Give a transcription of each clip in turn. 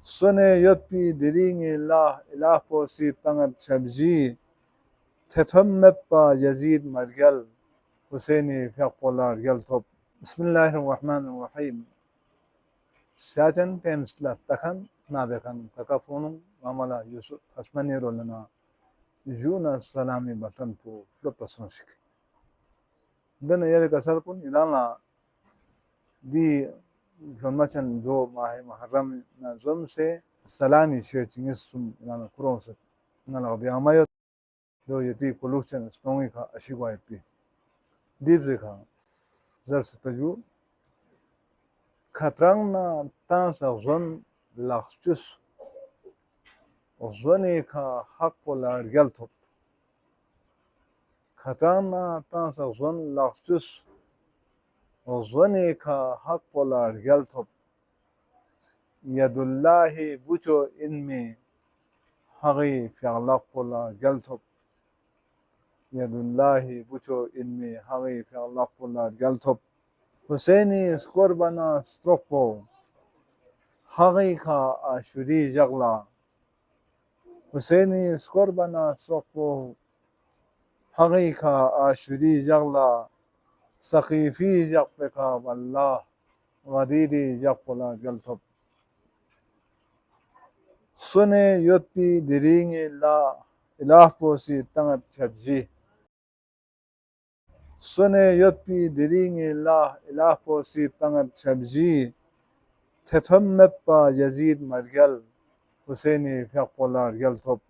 Sone yotpi diringi ilah posi tangat shabji tethom meppa Yazid margal Husaini fiaqpolar gal top. Bismillahirrahmanirrahim. Sajan pemsla takan nabekan takafunum mamala Yusuf asmani rolana Juna salami batan po flopasonshik. Dana yale kasalkun ilana di Macam जो माह मुहर्रम नज़म से सलामी शेचिंग सुम ना कुरों से ना लगती हमारे जो यती कोलुशन स्टोंगी का अशिवाय पी दीप से का जर से तजु खतरंग ना तांस अज़न लाख्चुस अज़ने का हक पोलार गल थोप खतरंग ना तांस अज़न लाख्चुस अज़ने का हक पोलार गल थोप यादुल्लाही बुचो इनमें हगी फ़िअलाक़ पोला गलथोप यादुल्लाही बुचो इनमें हगी फ़िअलाक़ पोला गलथोप हुसैनी स्कोरबना स्ट्रोको हगी का आशुरी जगला हुसैनी स्कोरबना स्ट्रोको हगी का आशुरी जगला सकीफ़ी जगपेका वल्लाह वदीरी जग पोला गलथोप Sone yotpi diringi ilah posi tangat shabji. Sone yotpi diringi ilah posi tangat shabji. Tethom meppa Yazid margal Husaini fiaqpolar gal top.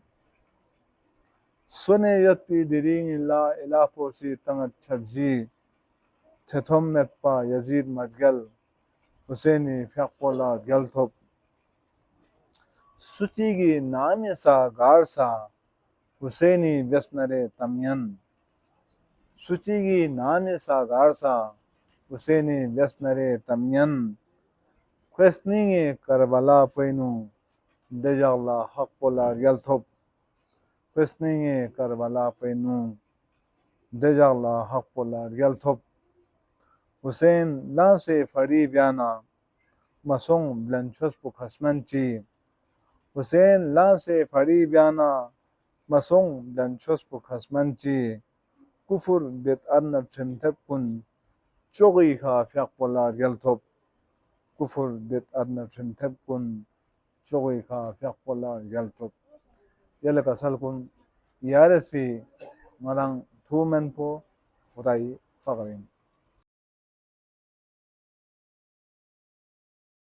Sone yotpi diringi ilah posi tangat shabji. Tethom meppa Yazid margal Husaini fiaqpolar gal top. Sutigi nami sa garsa Husaini Vesnare Tamyan. Sutigi nami sa garsa Husaini Vesnare Tamyan. Quesninge Karbala Painu Dejagla Hakpolar Yalthop. Quesninge Karbala Painu Dejagla Hakpolar Yalthop. Hussein Lance Fari Biana Masong Blanchos Pukhasmanchi. Hussein Lance Fari Biana Masong Blanchos Pukhasmanchi. Kufur bet adna trimtep kun chogi ka fiaqpolar yalthop. Kufur bet adna trimtep kun chogi ka fiaqpolar yalthop. Yala kasal kun yaresi malang thumen po utai faqrin.